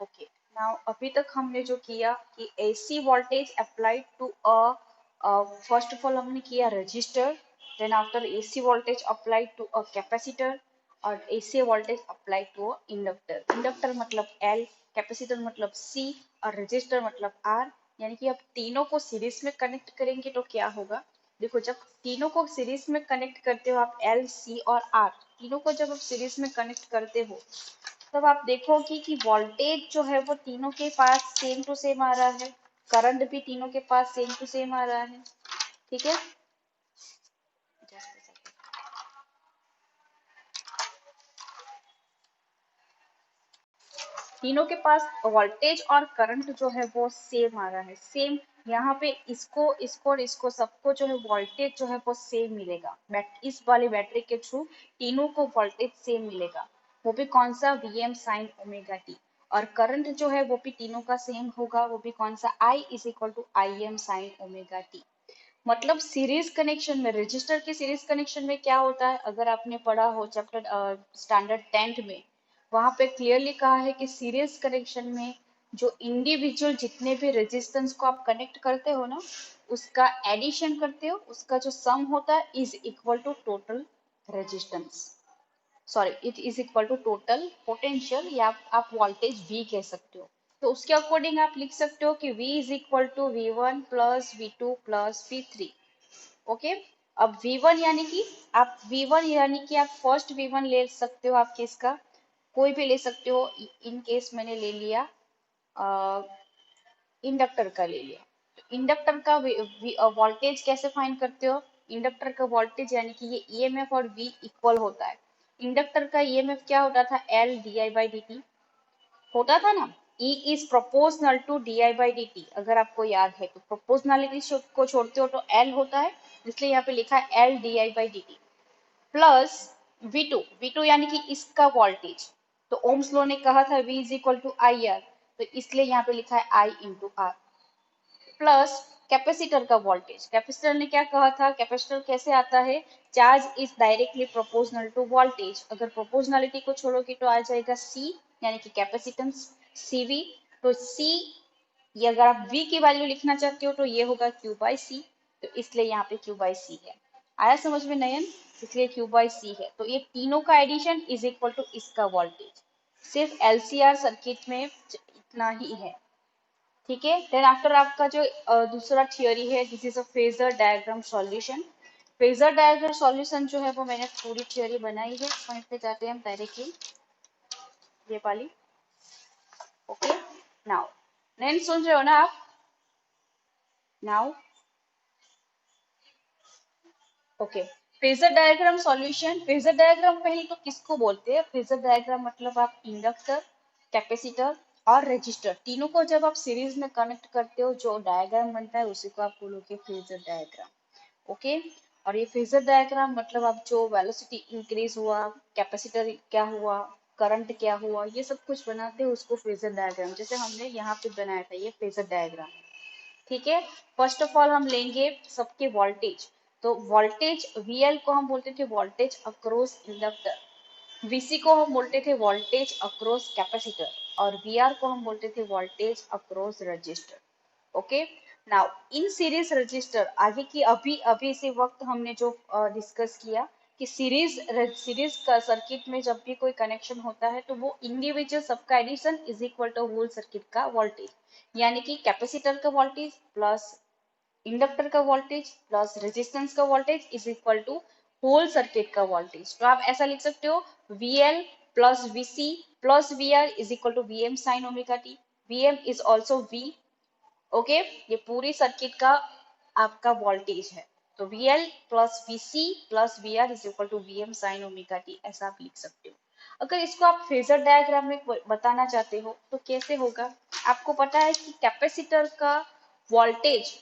Okay, now अभी तक हमने जो किया कि AC voltage applied to a first of all हमने किया resistor, then after AC voltage applied to a capacitor और AC voltage applied to a inductor. Inductor मतलब एल, कैपेसिटर मतलब सी और रजिस्टर मतलब आर। यानी कि अब तीनों को सीरीज में कनेक्ट करेंगे तो क्या होगा, देखो जब तीनों को सीरीज में कनेक्ट करते हो आप एल सी और आर, तीनों को जब आप सीरीज में कनेक्ट करते हो तब आप देखोगे कि वोल्टेज जो है वो तीनों के पास सेम टू सेम आ रहा है, करंट भी तीनों के पास सेम टू सेम आ रहा है। ठीक है, तीनों के पास वोल्टेज और करंट जो है वो सेम आ रहा है, सेम। यहाँ पे इसको इसको और इसको सबको जो है वोल्टेज जो है वो सेम मिलेगा, इस वाले बैटरी के थ्रू तीनों को वोल्टेज सेम मिलेगा, वो भी कौन सा, v m sine omega t. और करंट जो है वो भी तीनों का सेम होगा, वो भी कौन सा, I is equal to I M sine omega t. मतलब सीरीज कनेक्शन में, रजिस्टर के सीरीज कनेक्शन में क्या होता है, अगर आपने पढ़ा हो चैप्टर स्टैंडर्ड 10th में, वहां पे क्लियरली कहा है कि सीरीज कनेक्शन में जो इंडिविजुअल जितने भी रेजिस्टेंस को आप कनेक्ट करते हो ना, उसका एडिशन करते हो, उसका जो सम होता है is equal to total resistance, sorry it is equal to total potential, या आप वोल्टेज V कह सकते हो। तो उसके अकॉर्डिंग आप लिख सकते हो कि V is equal to V1 plus V2 plus V3। Okay, अब V1 यानी कि आप फर्स्ट V1 ले सकते हो, आप किसका, कोई भी ले सकते हो। इन केस मैंने ले लिया इंडक्टर का ले लिया। तो इंडक्टर का वोल्टेज कैसे फाइंड करते हो, इंडक्टर का वोल्टेज यानी कि ये ईएमएफ और V इक्वल होता है। इंडक्टर का ईएमएफ क्या होता था, L d i by d t होता था ना, E is proportional to d i by d t, अगर आपको याद है तो प्रोपोर्शनलिटी को छोड़ते हो तो L होता है, इसलिए यहाँ पे लिखा है L d i by d T plus V2 यानी कि इसका वोल्टेज, तो ओम्स लॉ ने कहा था V is equal to I r, तो इसलिए यहाँ पे लिखा है I into r plus capacitor का वोल्टेज। कैपेसिटर ने क्या कहा था, कैपेसिटर कैसे आता है, charge is directly proportional to voltage, अगर प्रोपोर्शनलिटी को छोड़ोगे तो आ जाएगा C यानी कि कैपेसिटेंस CV। तो C, ये अगर आप V की वैल्यू लिखना चाहते हो तो ये होगा Q बाई C, तो इसलिए यहाँ पे Q बाई C है। आया समझ में नयन, इसलिए Q बाई C है। तो ये तीनों का एडिशन इज इक्वल टू इसका वोल्टेज, सिर्फ LCR सर्किट में इतना ही है। ठीक है, देन आफ्टर आपका जो दूसरा थियोरी है, this is a phasor diagram solution. Phasor diagram solution जो है वो मैंने पूरी थियोरी बनाई है, पॉइंट पे जाते हैं हम डायरेक्टली, ये वाली। ओके, नाउ नैन सुन रहे हो ना आप, now okay. Phasor diagram solution, phasor diagram पहले तो किसको बोलते हैं, फेजर डायग्राम मतलब आप इंडक्टर, कैपेसिटर और रजिस्टर तीनों को जब आप सीरीज में कनेक्ट करते हो जो डायग्राम बनता है उसी को आप बोलोगे फेजर डायग्राम। ओके, और ये फेजर डायग्राम मतलब आप जो वेलोसिटी इंक्रीज हुआ, कैपेसिटर क्या हुआ, करंट क्या हुआ, ये सब कुछ बनाते हैं उसको फेजर डायग्राम, जैसे हमने यहाँ पे बनाया था ये फेजर डायग्राम। ठीक है, फर्स्ट ऑफ ऑल हम लेंगे सबके वोल्टेज। तो वोल्टेज VL को हम बोलते थे वोल्टेज अक्रॉस इंडक्टर, VC को हम बोलते थे वोल्टेज अक्रॉस कैपेसिटर और VR को हम बोलते थे voltage across register. Okay, now in series register आगे की अभी अभी इसी वक्त हमने जो डिस्कस किया कि सीरीज का सर्किट में जब भी कोई कनेक्शन होता है तो वो इंडिविजुअल सबका addition is equal to whole circuit का वोल्टेज, यानी कि कैपेसिटर का वोल्टेज प्लस इंडक्टर का वोल्टेज प्लस रेजिस्टेंस का voltage is equal to whole circuit का वोल्टेज। तो आप ऐसा लिख सकते हो VL plus VC plus VR is equal to VM sine omega t, VM is also V। Okay, ये पूरी सर्किट का आपका वोल्टेज है, तो VL plus VC plus VR is equal to VM sine omega t, ऐसा आप लिख सकते हो। अगर इसको आप फेजर डायग्राम में बताना चाहते हो तो कैसे होगा, आपको पता है कि कैपेसिटर का वोल्टेज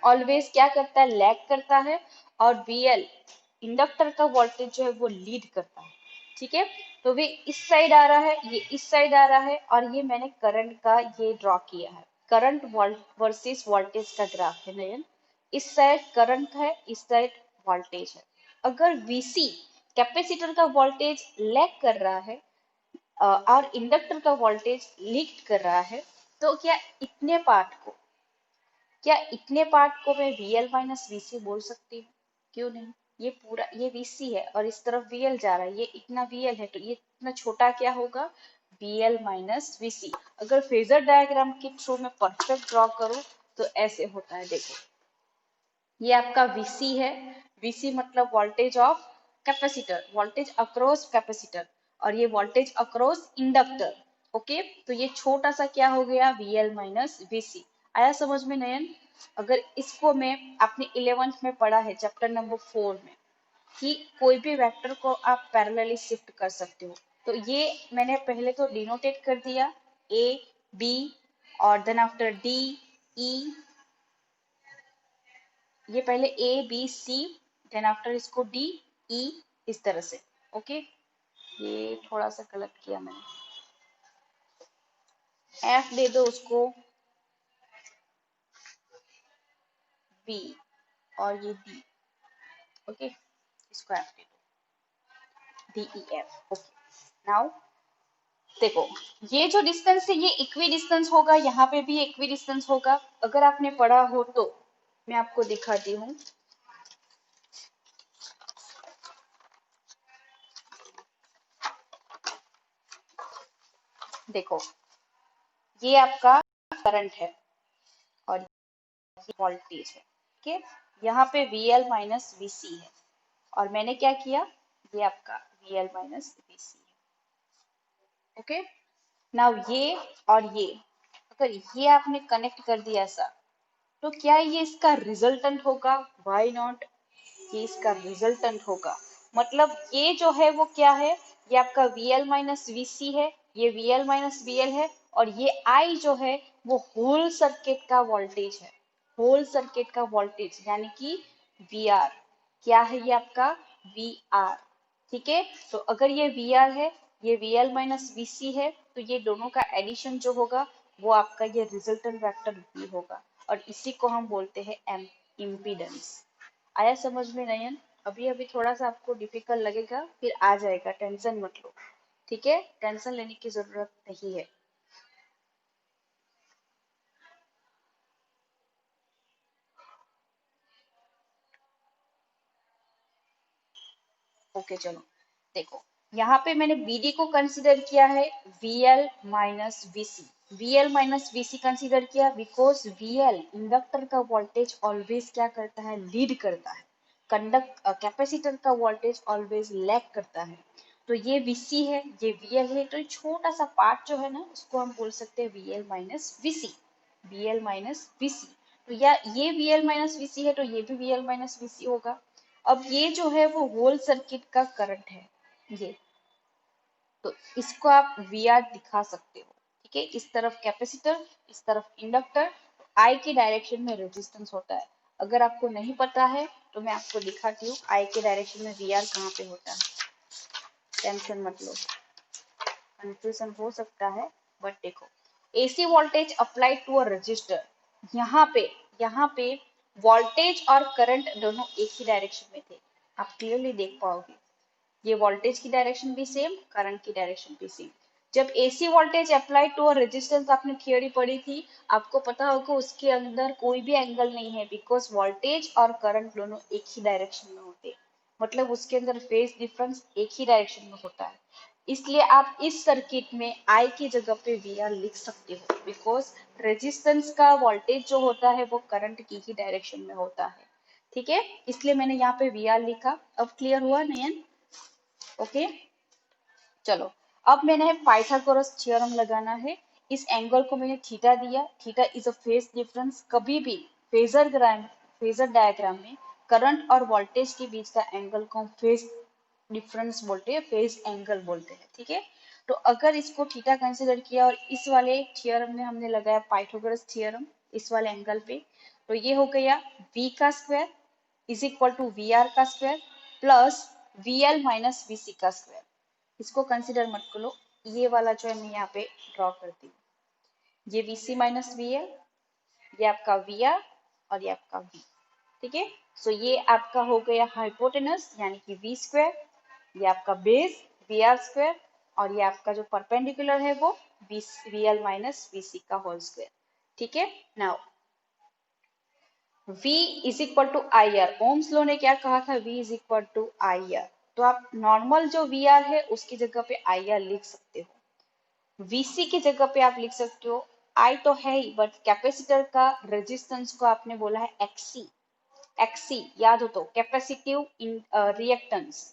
ऑलवेज क्या करता है, लैग करता है, और VL इंडक्टर का वोल्टेज जो है वो लीड करता है। ठीक है, तो वे इस साइड आ रहा है, ये इस साइड आ रहा है, और ये मैंने करंट का ये ड्रॉ किया है, करंट वर्सेस वोल्टेज का ग्राफ है नयन। इस साइड करंट है, इस साइड वोल्टेज है। अगर VC कैपेसिटर का वोल्टेज लैग कर रहा है, और इंडक्टर का वोल्टेज लीड कर रहा है, तो क्या इतने पार्ट को मैं VL माइनस VC बोल सकती हूँ? क्यों नहीं? ये पूरा ये VC है और इस तरफ VL जा रहा है, ये इतना VL है, तो ये इतना छोटा क्या होगा? VL minus VC। अगर फेजर डायग्राम के थ्रू मैं परफेक्ट ड्रॉ करूँ तो ऐसे होता है, देखो ये आपका VC है, VC मतलब voltage of capacitor, voltage across capacitor, और ये वोल्टेज अक्रॉस इंडक्टर। ओके, तो ये छोटा सा क्या हो गया? VL minus VC। आया समझ में नयन? अगर इसको मैं, आपने 11th में पढ़ा है चैप्टर नंबर 4 में कि कोई भी वेक्टर को आप पैरेलली शिफ्ट कर सकते हो, तो ये मैंने पहले तो डिनोटेट कर दिया A B, और देन आफ्टर D E, ये पहले A B C, then after इसको D E, इस तरह से। ओके, ये थोड़ा सा गलत किया मैंने, F दे दो उसको B, और ये D। ओके, इसको F दे दो, D E F। Okay, now देखो, ये जो डिस्टेंस है ये इक्वी डिस्टेंस होगा, यहाँ पे भी इक्वी डिस्टेंस होगा। अगर आपने पढ़ा हो तो मैं आपको दिखाती हूँ। देखो, ये आपका करंट है और ये वोल्टेज है। ठीक है, यहाँ पे VL माइनस VC है, और मैंने क्या किया, ये आपका VL माइनस VC है। ओके, नाउ ये और ये, अगर ये आपने कनेक्ट कर दिया ऐसा, तो क्या ये इसका रिजल्टेंट होगा? वाई नॉट, ये इसका रिजल्टेंट होगा। मतलब ये जो है वो क्या है? ये आपका VL माइनस VC है, ये VL माइनस VL है, और ये I जो है वो होल सर्किट का वोल्टेज है, होल सर्किट का वोल्टेज यानी कि VR। क्या है ये आपका? VR। ठीक है, तो अगर ये VR है, ये VL माइनस VC है, तो ये दोनों का एडिशन जो होगा वो आपका ये रिजल्टेंट वेक्टर V होगा, और इसी को हम बोलते हैं इम्पीडेंस। आया समझ में नयन? अभी अभी थोड़ा सा आपको डिफिकल्ट लगेगा, फिर आ जाएगा, टेंशन मत लो। ठीक है, टेंशन लेने की जरूरत नहीं है। ओके, चलो देखो, यहाँ पे मैंने BD को कंसिडर किया है VL minus VC। VL minus VC consider किया बिकॉज VL इंडक्टर का वोल्टेज ऑलवेज क्या करता है? लीड करता है। कैपेसिटर का वोल्टेज ऑलवेज लैग करता है। तो ये VC है, ये VL है, तो ये छोटा सा पार्ट जो है ना, उसको हम बोल सकते हैं VL minus VC। VL minus VC, तो या ये VL माइनस VC है, तो ये भी VL माइनस VC होगा। अब ये जो है वो होल सर्किट का करंट है ये, तो इसको आप VR दिखा सकते हो। ठीक है, इस तरफ कैपेसिटर, इस तरफ इंडक्टर, I की डायरेक्शन में रेजिस्टेंस होता है। अगर आपको नहीं पता है तो मैं आपको दिखाती हूँ I के डायरेक्शन में VR कहाँ पे होता है। टेंशन मत लो, कंफ्यूजन हो सकता है, बट देखो, AC voltage applied to a resistor, यहाँ पे यहाँ पे वोल्टेज और करंट दोनों एक ही डायरेक्शन में थे, आप क्लियरली देख पाओगे। ये वोल्टेज की डायरेक्शन भी सेम, करंट की डायरेक्शन भी सेम। जब AC voltage applied to a resistance आपने थियोरी पढ़ी थी, आपको पता होगा उसके अंदर कोई भी एंगल नहीं है, बिकॉज वोल्टेज और करंट दोनों एक ही डायरेक्शन में होते हैं। मतलब उसके अंदर फेज डिफरेंस एक ही डायरेक्शन में होता है। इसलिए आप इस सर्किट में I की जगह पे VR लिख सकते हो, बिकॉज रेजिस्टेंस का वोल्टेज जो होता है वो करंट की ही डायरेक्शन में होता है। ठीक है, इसलिए मैंने यहाँ पे VR लिखा। अब क्लियर हुआ नयन? ओके, चलो, अब मैंने पाइथागोरस थ्योरम लगाना है। इस एंगल को मैंने थीटा दिया, theta is a phase difference. कभी भी फेजर डायग्राम में करंट और वोल्टेज के बीच का एंगल को हम फेज डिफरेंस बोलते हैं, फेज एंगल बोलते हैं। ठीक है, तो अगर इसको थीटा कंसिडर किया और इस वाले थ्योरम में हमने लगाया पाइथागोरस थ्योरम इस वाले एंगल पे, तो ये हो गया v का square is equal to VR का square plus VL minus VC का स्क्वायर। इसको कंसिडर मत करो, ये वाला जो है मैं यहाँ पे ड्रॉ करती हूँ। ये VC माइनस VL, ये आपका VR, और ये आपका V। ठीक है, सो ये आपका हो गया हाइपोटेनस यानी कि V स्क्वायर, ये आपका बेस VR स्क्वायर, और ये आपका जो परपेंडिकुलर है वो VL माइनस VC का होल स्क्वायर। ठीक है, now V is equal to IR। Ohm's law ने क्या कहा था, V is equal to IR। तो आप नॉर्मल जो VR है उसकी जगह पे IR लिख सकते हो, VC की जगह पे आप लिख सकते हो, I तो है ही बट कैपेसिटर का रेजिस्टेंस को आपने बोला है XC। XC याद हो तो कैपेसिटिव रिएक्टेंस,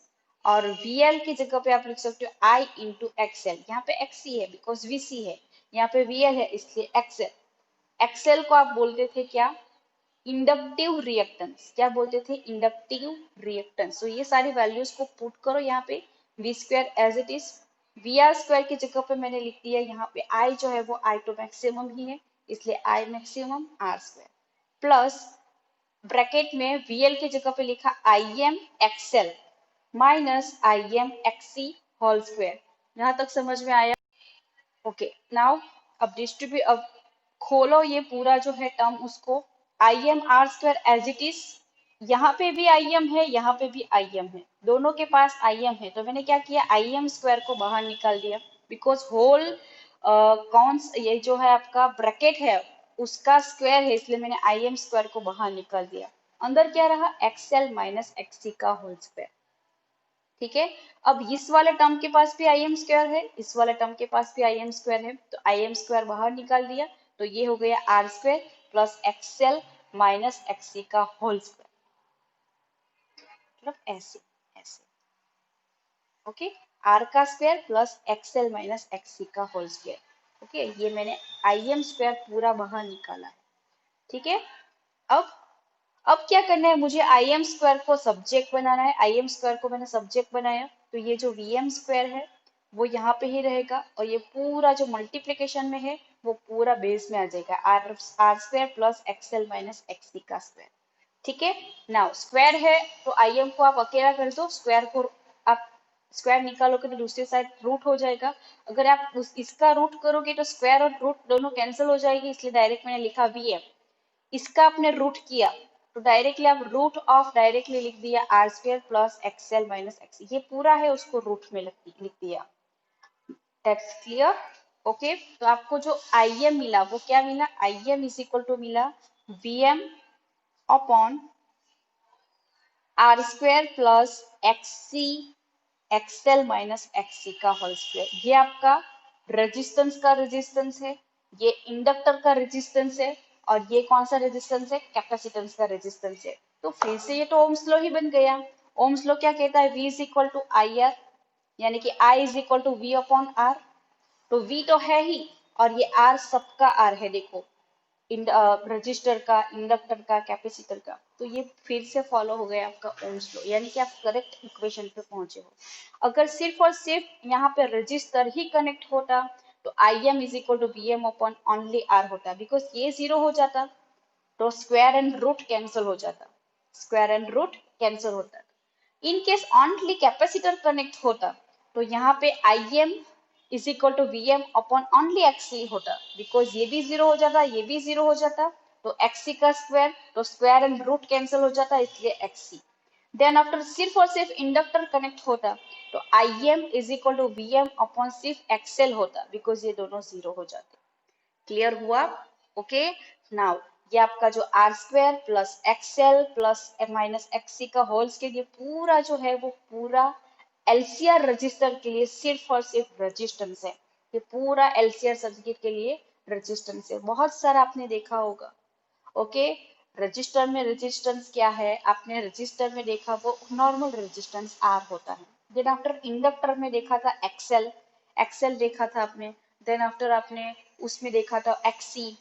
और VL की जगह पे आप लिख सकते हो I इंटू XL। यहाँ पे XC है बिकॉज VC है, यहाँ पे VL है इसलिए XL। XL को आप बोलते थे क्या, इंडक्टिव रिएक्टेंस। क्या बोलते थे, इंडक्टिव रिएक्टेंस। तो ये सारी वैल्यूज को पुट करो यहाँ पे, v square as it is, v r square की जगह पे मैंने लिख दिया यहाँ पे आई जो है वो आई तो मैक्सिमम ही है इसलिए I maximum R square, plus bracket में वीएल की जगह पे लिखा I M XL minus I M XC whole square. यहाँ तक समझ में आया? ओके, नाउ अब डिस्ट्रीब्यूट, अब खोलो ये पूरा जो है टर्म उसको, I M R square as it is, यहाँ पे भी आई एम है यहाँ पे भी आई एम है, दोनों के पास आई एम है, तो मैंने क्या किया आई एम स्क्वायर को बाहर निकाल दिया बिकॉज होल कौन ये जो है आपका ब्रैकेट है उसका स्क्वायर है इसलिए मैंने आई एम स्क्वायर को बाहर निकाल दिया। अंदर क्या रहा, एक्सएल माइनस एक्सी का होल स्क्वायर। ठीक है, अब इस वाले टर्म के पास भी आई एम स्क्वायर है, इस वाले टर्म के पास भी आई एम स्क्वायर है, तो आई एम स्क्वायर बाहर निकाल दिया तो ये हो गया R square plus XL minus XC का होल स्क्वायर, मतलब ऐसे ऐसे। ओके, आर का square plus XL minus XC का होल स्क्वायर। ओके, ये मैंने आई एम स्क्वायर पूरा बाहर निकाला है। ठीक है, अब अब क्या करना है, मुझे आई एम स्क्वायर को सब्जेक्ट बनाना है। आई एम स्क्वायर को मैंने सब्जेक्ट बनाया तो ये जो वी एम स्क्वायर है वो यहाँ पे ही रहेगा और ये पूरा जो मल्टीप्लीकेशन में है वो पूरा बेस में आ जाएगा, R R square plus XL minus XC का स्क्वायर। ठीक है, नाउ स्क्वायर है तो आई एम को आप अकेला कर दो, स्क्वायर को आप स्क्वायर निकालोगे तो दूसरी साइड रूट हो जाएगा। अगर आप इसका रूट करोगे तो स्क्वायर और रूट दोनों कैंसिल हो जाएगी, इसलिए डायरेक्ट मैंने लिखा वी एम। इसका आपने रूट किया तो डायरेक्टली आप रूट ऑफ डायरेक्टली लिख दिया R square plus XL minus X, ये पूरा है उसको रूट में लिख दिया। That's clear? ओके, तो आपको जो आई एम मिला वो क्या मिला, I M is equal to मिला V M upon R square plus XC XL minus XC का होल स्क्वायर। ये आपका रेजिस्टेंस का रेजिस्टेंस है, ये इंडक्टर का रेजिस्टेंस है और ये कौन सा रेजिस्टेंस है, कैपेसिटेंस का रेजिस्टेंस है। तो फिर से ये तो ओम्स लॉ ही बन गया। ओम्स लॉ क्या कहता है, V is equal to I R, यानी कि I is equal to V upon R. तो V तो है ही और ये R सबका R है, देखो रजिस्टर का, इंडक्टर का, कैपेसिटर का, तो ये फिर से फॉलो हो गया आपका ओम्स लॉ, यानी कि आप करेक्ट इक्वेशन पे पहुंचे हो। अगर सिर्फ और सिर्फ यहाँ पे रजिस्टर ही कनेक्ट होता तो I M is equal to V M upon only R होता, बिकॉज ये जीरो हो जाता तो स्क्वायर एंड रूट कैंसिल हो जाता, स्क्वायर एंड रूट कैंसिल होता। In case only capacitor connect होता तो यहाँ पे I M is equal to V M upon only XC होता, बिकॉज ये भी जीरो हो जाता ये भी जीरो हो जाता तो एक्सी का स्क्वायर, तो स्क्वायर एंड रूट कैंसिल हो जाता इसलिए एक्सी। देन आफ्टर सिर्फ और सिर्फ इंडक्टर कनेक्ट होता तो I M is equal to V M upon सिर्फ एक्सएल होता, बिकॉज ये दोनों जीरो हो जाते। क्लियर हुआ? ओके, नाउ ये आपका जो R square plus XL plus minus XC का होल स्क्वायर, ये पूरा जो है वो पूरा एलसीआर रजिस्टर के लिए सिर्फ और सिर्फ रेजिस्टेंस है। ये पूरा एलसीआर सर्किट के लिए रेजिस्टेंस है, बहुत सारा आपने देखा होगा। ओके, रजिस्टर में रेजिस्टेंस क्या है, आपने रजिस्टर में देखा वो नॉर्मल रेजिस्टेंस आर होता है। देन आफ्टर इंडक्टर में देखा था एक्सएल, एक्सएल देखा था आपने। देन आफ्टर आपने उसमें देखा था एक्सी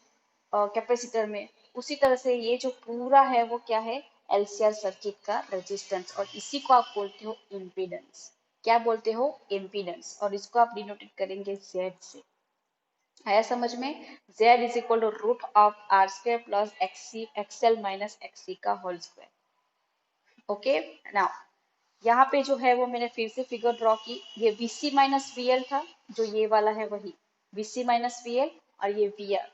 कैपेसिटर में। उसी तरह से ये जो पूरा है वो क्या है, एलसीआर सर्किट का रेजिस्टेंस, और इसी को आप बोलते हो इम्पीडेंस। क्या बोलते हो, इम्पीडेंस, और इसको आप डिनोटेड करेंगे जेड से। आया समझ में? z is equal to root of R square plus XC XL minus XC का होल स्क्वायर। ओके, नाउ यहाँ पे जो है वो मैंने फिर से फिगर ड्रॉ की, ये VC माइनस VL था, जो ये वाला है वही VC माइनस VL और ये VR,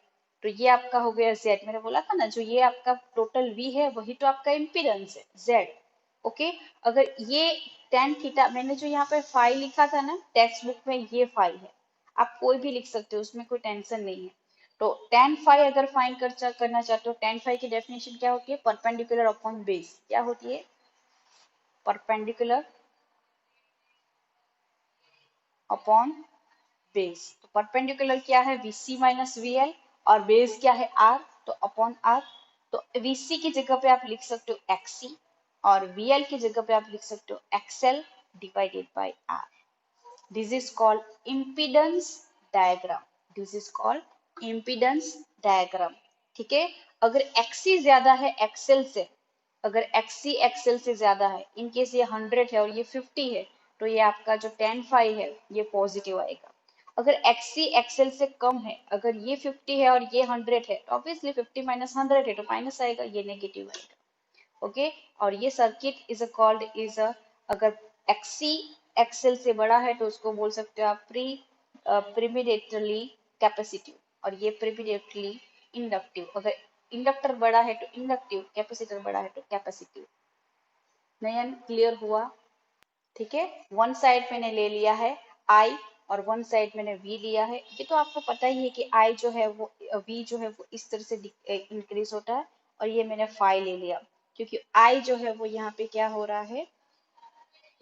तो ये आपका हो गया Z। मैंने बोला था ना जो ये आपका टोटल V है वही तो आपका इम्पीडेंस है Z। ओके। अगर ये टेन थीटा, मैंने जो यहाँ पे फाई लिखा था ना टेक्स्ट बुक में, ये फाई है, आप कोई भी लिख सकते हो, उसमें कोई टेंशन नहीं है। तो टेन फाई अगर फाइंड करना चाहते हो, टेन फाई की डेफिनेशन क्या होती है? Perpendicular upon base. क्या होती है? Perpendicular upon base. तो परपेंडिकुलर क्या है? VC माइनस VL, और बेस क्या है? R, तो अपॉन R। तो VC की जगह पे आप लिख सकते हो XC, और VL की जगह पे आप लिख सकते हो XL divided by R। This is called impedance diagram. This is called impedance diagram. ठीक है। अगर XC ज्यादा है XL से, अगर XC XL से ज्यादा है, इन केस ये 100 है और ये 50 है, तो ये आपका जो tan phi है ये पॉजिटिव आएगा। अगर XC XL से कम है, अगर ये 50 है और ये 100 है, तो ऑब्वियसली 50 माइनस 100 है तो माइनस आएगा, ये नेगेटिव आएगा। ओके। और ये circuit is called is a, अगर XC XL से बड़ा है तो उसको बोल सकते हो आप प्रीमिडेटरली कैपेसिटिव, और ये प्रीमिडेटरली इंडक्टिव। अगर इंडक्टर बड़ा है तो इंडक्टिव, कैपेसिटर बड़ा है तो कैपेसिटिव। नयन क्लियर हुआ? ठीक है। वन साइड मैंने ले लिया है I, और वन साइड मैंने V लिया है। ये तो आपको पता ही है कि I जो है वो, V जो है वो इस तरह से इंक्रीज होता है, और ये मैंने फाई ले लिया क्योंकि I जो है वो यहाँ पे क्या हो रहा है?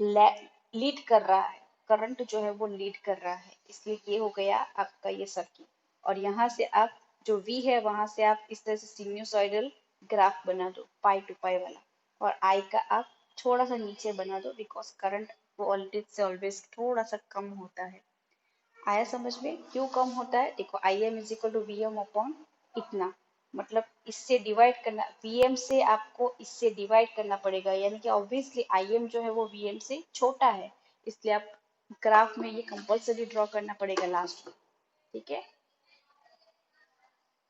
लीड कर रहा है, करंट जो है वो लीड कर रहा है, इसलिए ये हो गया आपका ये सर्किट। और यहाँ से आप जो V है वहां से आप इस तरह से सिन्यूसॉइडल ग्राफ बना दो, पाई टू पाई वाला, और I का आप थोड़ा सा नीचे बना दो, बिकॉज करंट वोल्टेज से ऑलवेज थोड़ा सा कम होता है। आया समझ में क्यों कम होता है? देखो, Im is equal to V M upon इतना, मतलब इससे डिवाइड करना, Vm से आपको इससे डिवाइड करना पड़ेगा, यानी कि ऑब्वियसली Im जो है वो Vm से छोटा है, इसलिए आप ग्राफ में ये कंपल्सरी ड्रॉ करना पड़ेगा लास्ट में। ठीक है।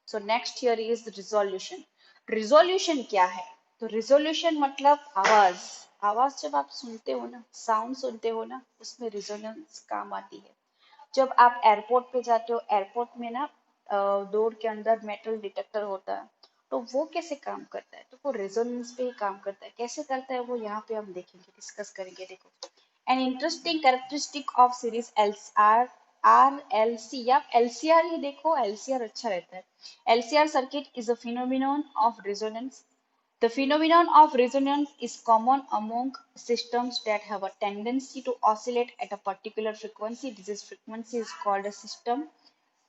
So next here is resolution. Resolution क्या है? तो रिजोल्यूशन मतलब आवाज। आवाज जब आप सुनते हो ना, साउंड सुनते हो ना, उसमें रिजोनेंस काम आती है। जब आप एयरपोर्ट पे जाते हो, एयरपोर्ट में ना डोर के अंदर मेटल डिटेक्टर होता है, तो वो कैसे काम करता है? तो वो रेजोनेंस पे ही काम करता है। कैसे करता है वो यहाँ पे हम देखेंगे, डिस्कस करेंगे। देखो, an interesting characteristic of series RLC, या LCR ही देखो, LCR अच्छा रहता है। LCR circuit is a phenomenon of resonance. The phenomenon of resonance is common among systems that have a tendency to oscillate at a particular frequency. This frequency is called a system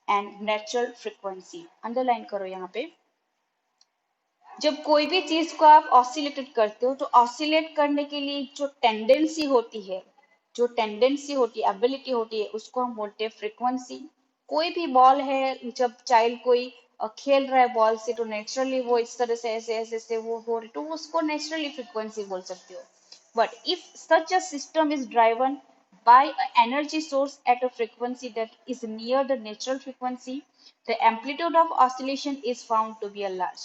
and natural frequency. Underline करो यहाँ पे। जब कोई भी चीज को आप oscillated करते हो, तो ऑसिलेट करने के लिए जो टेंडेंसी होती है, जो टेंडेंसी होती है, एबिलिटी होती है, उसको हम बोलते हैं फ्रीक्वेंसी। कोई भी बॉल है, जब चाइल्ड कोई खेल रहा है बॉल से, तो नेचुरली वो इस तरह से ऐसे ऐसे से वो हो रही, तो उसको नेचुरली फ्रीक्वेंसी बोल सकते हो। But if such a system is driven by an energy source at a frequency that is near the natural frequency, the amplitude of oscillation is found to be a large.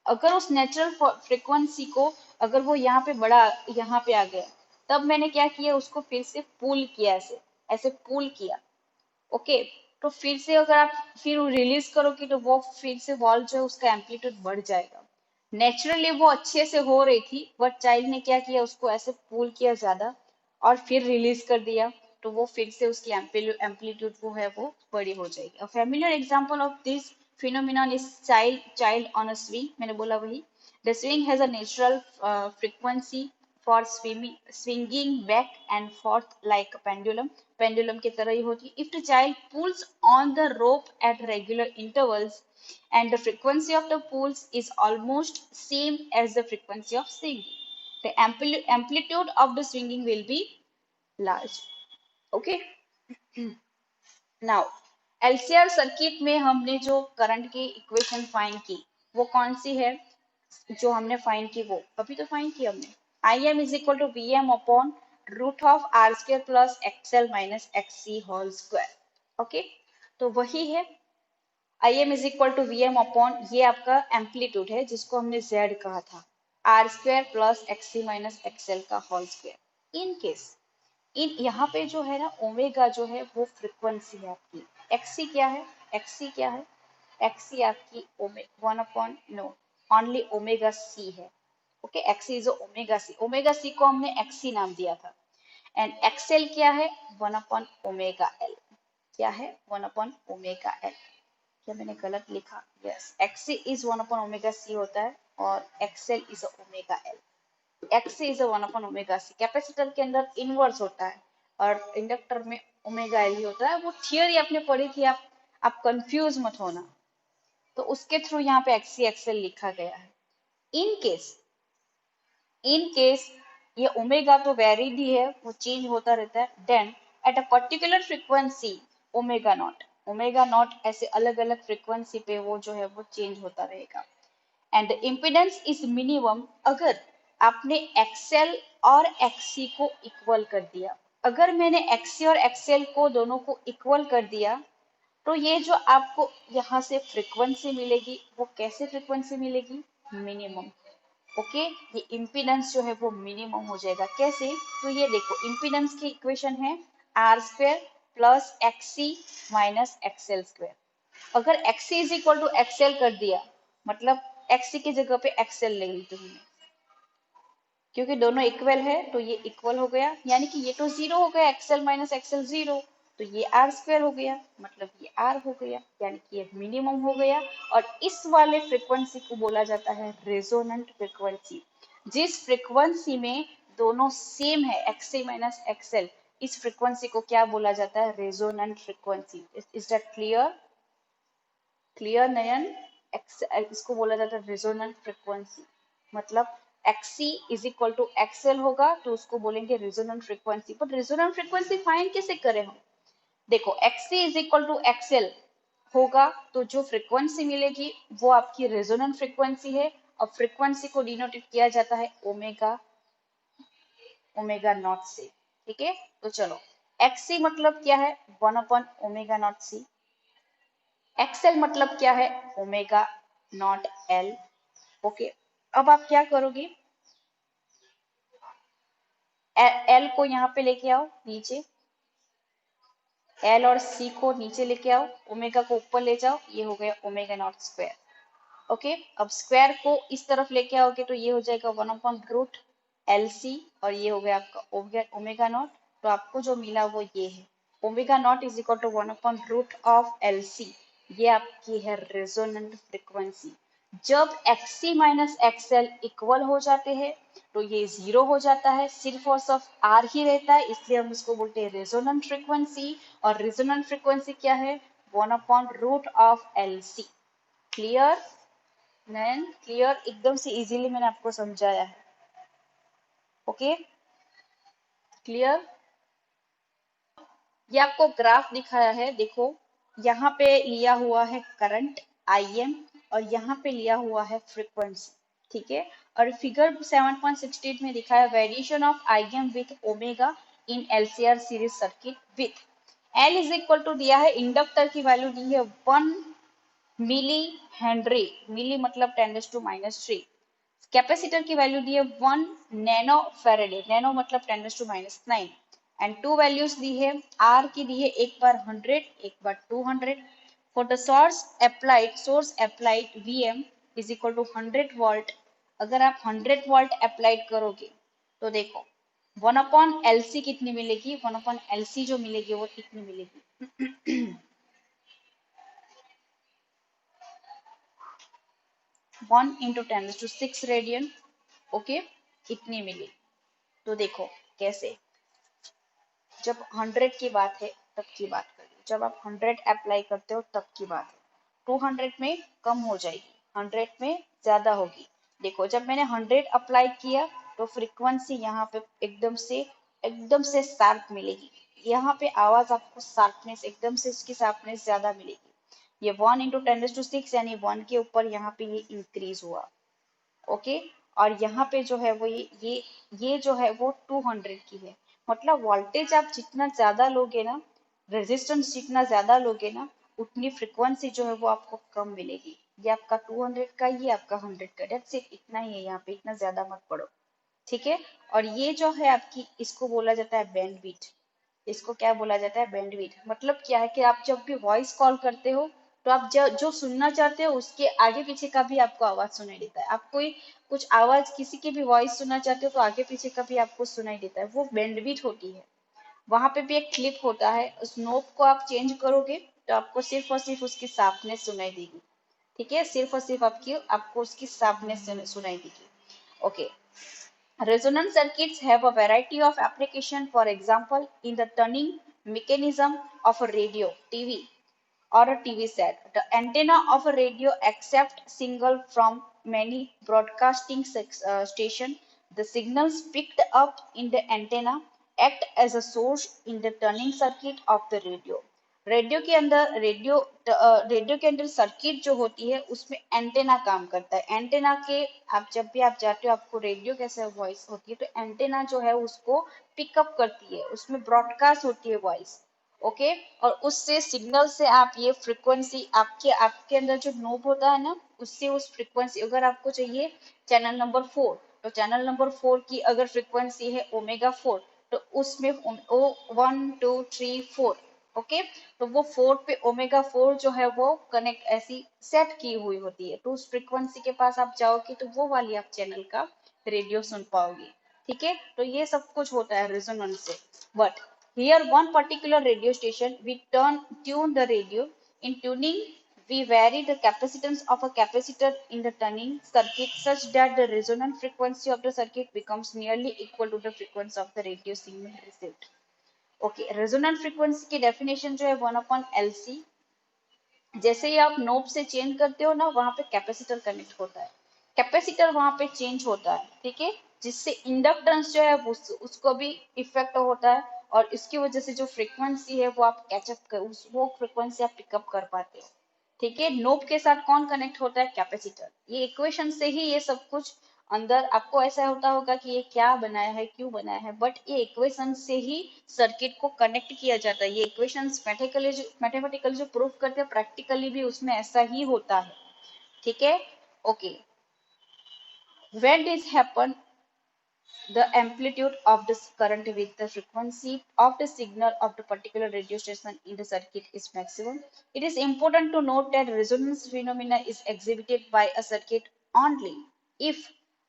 अगर उस natural frequency को, अगर वो यहाँ पे बड़ा, यहाँ पे आ गया, तब मैंने क्या किया, उसको फिर से पुल किया, ऐसे ऐसे पुल किया। ओके। तो फिर से अगर आप फिर रिलीज करोगे, तो वो फिर से वॉल जो है उसका एम्पलीट्यूड बढ़ जाएगा। नेचुरली वो अच्छे से हो रही थी, बट चाइल्ड ने क्या किया, उसको ऐसे पुल किया ज्यादा, और फिर रिलीज कर दिया, तो वो फिर से उसकी एम्पलीट्यूड वो है वो बड़ी हो जाएगी। A familiar example of this phenomenon is child on a swing. मैंने बोला वही। The swing has a natural frequency for swinging back and forth like a pendulum. Pendulum की तरह ही होती है। If the child pulls on the rope at regular intervals, and the frequency of the pulse is almost same as the frequency of swinging, the amplitude of the swinging will be large. Okay. Now, LCR circuit में हमने जो current की equation find की, वो कौन सी है? जो हमने फाइंड की वो अभी तो फाइंड की हमने। I M is equal to V M upon root of R square plus XL minus XC whole square. Okay. तो वही है, I M is equal to V M upon, ये आपका एम्पलीट्यूड है जिसको हमने जेड कहा था, R square plus XC minus XL का whole square. In case in यहाँ पे जो है ना, ओमेगा जो है वो फ्रिक्वेंसी है आपकी। एक्सी क्या है? एक्सी क्या है? एक्सी आपकी omega one upon no, only omega C है। Okay, XC is omega C, omega C को हमने एक्सी नाम दिया था। एंड एक्सएल क्या है, 1/ओमेगा एल। क्या है, 1/ओमेगा एल। क्या मैंने गलत लिखा? यस, एक्सी इज 1/ओमेगा सी होता है और XL is omega L. XC is 1/ओमेगा सी। कैपेसिटर के अंदर इनवर्स होता है और इंडक्टर में ओमेगा एल ही होता है। वो थियोरी आपने पढ़ी थी, आप कंफ्यूज मत होना। तो उसके थ्रू यहाँ पे एक्सी एक्सएल लिखा गया है। इन केस ये ओमेगा तो वेरिड ही है, वो चेंज होता रहता है। Then at a particular frequency omega naught ऐसे अलग अलग फ्रीक्वेंसी पे वो जो है वो चेंज होता रहेगा। And the impedance is minimum अगर आपने एक्सएल और एक्सी को इक्वल कर दिया। अगर मैंने एक्सी और एक्सएल को दोनों को इक्वल कर दिया तो ये जो आपको यहाँ से फ्रीक्वेंसी मिलेगी वो कैसे फ्रीक्वेंसी मिलेगी, मिनिमम। ओके, ये इम्पीडेंस जो है वो मिनिमम हो जाएगा। कैसे, तो ये देखो इम्पीडेंस की इक्वेशन है R² plus XC minus XL square. अगर XC is equal to XL कर दिया मतलब एक्सी की जगह पे एक्सएल ले ली तुमने, क्योंकि दोनों इक्वल है तो ये इक्वल हो गया, यानी कि ये तो जीरो हो गया, एक्सएल माइनस एक्सएल जीरो, तो ये R² हो गया, मतलब ये R हो गया, यानी कि ये मिनिमम हो गया। और इस वाले फ्रीक्वेंसी को बोला जाता है रेजोनेंट फ्रीक्वेंसी। जिस फ्रीक्वेंसी में दोनों सेम है, एक्सी माइनस एक्सएल, इस फ्रीक्वेंसी को क्या बोला जाता है, resonant frequency. Is that clear? Clear Nayan? इसको बोला जाता है रेजोनेंट फ्रीक्वेंसी। मतलब XC is equal to XL होगा तो उसको बोलेंगे resonant frequency. But resonant frequency find कैसे करें हम? देखो XC is equal to XL होगा तो जो फ्रीक्वेंसी मिलेगी वो आपकी रेजोनेंट फ्रीक्वेंसी है। और फ्रीक्वेंसी को डिनोटेड किया जाता है ओमेगा नॉट से। ठीक है, तो चलो एक्सी मतलब क्या है, 1/ओमेगा नॉट सी। एक्सएल मतलब क्या है, ओमेगा नॉट एल। ओके, अब आप क्या करोगे, एल को यहाँ पे लेके आओ नीचे, एल और सी को नीचे लेके आओ, ओमेगा को ऊपर ले जाओ, ये हो गया ओमेगा नॉट स्क्वायर। ओके, अब स्क्वायर को इस तरफ लेके आओगे तो ये हो जाएगा 1/√LC और ये हो गया आपका ओमेगा नॉट। तो आपको जो मिला वो ये है, omega naught is equal to 1/√LC। ये आपकी है रेजोनेंट फ्रीक्वेंसी। जब XC माइनस XL इक्वल हो जाते हैं तो ये जीरो हो जाता है, सिर्फ और सिर्फ R ही रहता है, इसलिए हम इसको बोलते हैं रेजोनेंट फ्रीक्वेंसी। और रेजोनेंट फ्रीक्वेंसी क्या है, 1/√LC। क्लियर नयन? क्लियर? एकदम से इजीली मैंने आपको समझाया है। Okay, clear? ये आपको ग्राफ दिखाया है, देखो यहाँ पे लिया हुआ है करंट IM और यहाँ पे लिया हुआ है फ्रीक्वेंसी। ठीक है, और फिगर 7.68 में दिखाया variation of IM with omega in LCR series circuit with L is equal to दिया है, इंडक्टर की वैल्यू दी है 1 मिली हेनरी, मिली मतलब 10⁻³ कैपेसिटर की वैल्यू दी है 1 नैनो फेरेडे, नैनो मतलब 10⁻⁹। एंड टू वैल्यूज दी है, आर की दी है एक बार 100 एक बार 200। For the source applied VM is equal to 100 volt. अगर आप 100 वोल्ट अप्लाइड करोगे तो देखो 1/LC कितनी मिलेगी, 1/LC जो मिलेगी वो कितनी मिलेगी 1 × 10⁶ रेडियन। ओके, इतनी मिली। तो देखो कैसे, जब 100 की बात है तब की बात करिए, जब आप 100 अप्लाई करते हो तब की बात है। 200 में कम हो जाएगी, 100 में ज्यादा होगी। देखो जब मैंने 100 अप्लाई किया तो फ्रीक्वेंसी यहाँ पे एकदम से शार्प मिलेगी। यहाँ पे आवाज आपको शार्पनेस, एकदम से इसकी शार्पनेस ज्यादा मिलेगी। ये 1 × 10⁶ यानी 1 के ऊपर यहाँ पे ये इंक्रीज हुआ। ओके, और यहाँ पे जो है वो ये जो है वो 200 की है। मतलब वोल्टेज आप जितना ज्यादा लोगे ना, रेजिस्टेंस जितना ज्यादा लोगे ना, उतनी फ्रीक्वेंसी जो है वो आपको कम मिलेगी। ये आपका 200 का, ये आपका 100 का, डेट्स इट, इतना ही है, यहाँ पे इतना ज्यादा मत पढ़ो। ठीक है, और ये जो है आपकी, इसको बोला जाता है बैंडविड्थ। इसको क्या बोला जाता है, बैंडविड्थ। मतलब क्या है कि आप जब भी वॉइस कॉल करते हो तो आप जो सुनना चाहते हो उसके आगे पीछे का भी आपको आवाज सुनाई देता है। आप कोई कुछ आवाज किसी की भी वॉइस सुनना चाहते हो तो आगे पीछे का भी आपको सुनाई देता है, वो बैंडविड्थ होती है। वहां पे भी एक क्लिप होता है, उस नोब को आप चेंज करोगे तो आपको सिर्फ और सिर्फ उसकी शार्पनेस सुनाई देगी। ठीक है, सिर्फ और सिर्फ आपको उसकी शार्पनेस सुनाई देगी। Okay, resonance circuits have a variety of application. For example, in the tuning mechanism of a radio, TV, or a TV set. The antenna of a radio accepts signal from many broadcasting stations. The signals picked up in the antenna act as a source in the tuning circuit of the radio. Radio के अंदर circuit जो होती है उसमें antenna काम करता है। Antenna के आप जब भी आप जाते हो आपको रेडियो कैसे वॉइस होती है, तो एंटेना जो है उसको पिकअप करती है, उसमें ब्रॉडकास्ट होती है वॉइस। ओके, और उससे सिग्नल से आप ये फ्रीक्वेंसी आपके आपके अंदर जो नोब होता है ना, उससे उस फ्रीक्वेंसी, अगर आपको चाहिए चैनल नंबर 4, तो चैनल नंबर 4 की अगर फ्रीक्वेंसी है ओमेगा 4, तो उसमें ओ 1 2 3 4, ओके, तो वो 4 पे ओमेगा 4 जो है वो कनेक्ट ऐसी सेट की हुई होती है, तो उस फ्रीक्वेंसी के पास आप जाओगे तो वो वाली आप चैनल का रेडियो सुन पाओगे। ठीक है, तो ये सब कुछ होता है रेजोनेंस से। But here one particular radio station, we tune the radio. In tuning, we vary the capacitance of a capacitor in the tuning circuit such that the resonant frequency of the circuit becomes nearly equal to the frequency of the radio signal received. Okay, resonant frequency की definition जो है 1/LC। जैसे ही आप knob से change करते हो ना, वहां पे कैपेसिटर कनेक्ट होता है, कैपेसिटर वहां पे चेंज होता है। ठीक है, जिससे इंडक्टेंस जो है उसको भी इफेक्ट होता है, और इसकी वजह से जो फ्रीक्वेंसी है वो आप कैचअप कर वो फ्रीक्वेंसी आप पिकअप कर पाते हो। ठीक है, नोब के साथ कौन कनेक्ट होता है? कैपेसिटर। ये इक्वेशन से ही ये सब कुछ अंदर आपको ऐसा होता होगा कि ये क्या बनाया है, क्यों बनाया है, बट ये इक्वेशन से ही सर्किट को कनेक्ट किया जाता है। ये इक्वेशंस मैथमेटिकली जो प्रूव करते हैं, प्रैक्टिकली भी उसमें ऐसा ही होता है। ठीक है, okay. When this happen, the amplitude of the current with the frequency of the signal of the particular radio station in the circuit is maximum. It is important to note that resonance phenomena is exhibited by a circuit only if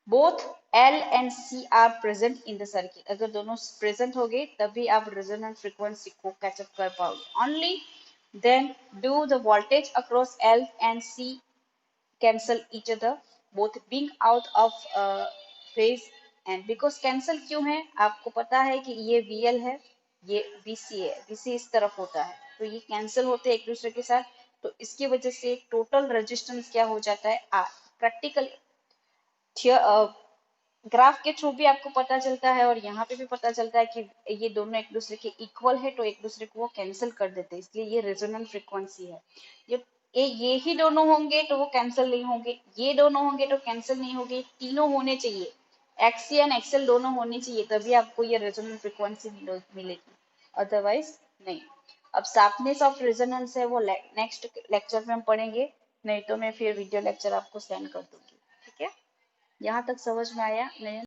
both L and C are present in the circuit. अगर दोनों present होंगे तभी आप resonant frequency को catch up कर पाओगे। Only then do the voltage across L and C cancel each other, both being out of phase। and because cancel क्यों है, आपको पता है कि ये VL है, ये VC है, VC इस तरफ होता है, तो ये कैंसिल होते हैं एक दूसरे के साथ, तो इसकी वजह से टोटल रेजिस्टेंस क्या हो जाता है R। प्रैक्टिकल ग्राफ के थ्रू भी आपको पता चलता है, और यहाँ पे भी पता चलता है कि ये दोनों एक दूसरे के इक्वल है, तो एक दूसरे को वो कैंसिल कर देते हैं, इसलिए ये रेजोनेंट फ्रीक्वेंसी है। ये ही दोनों होंगे तो वो कैंसिल नहीं होंगे, ये दोनों होंगे तो कैंसिल नहीं होंगे, तीनों होने चाहिए, एक्सी एंड एक्सएल दोनों होने चाहिए, तभी आपको ये रेजोनेंट फ्रीक्वेंसी मिलेगी, अदरवाइज नहीं। अब शार्पनेस ऑफ रेजोनेंस है वो नेक्स्ट लेक्चर में हम पढ़ेंगे, नहीं तो मैं फिर वीडियो लेक्चर आपको सेंड कर दूंगी। ठीक है, यहाँ तक समझ में आया? नहीं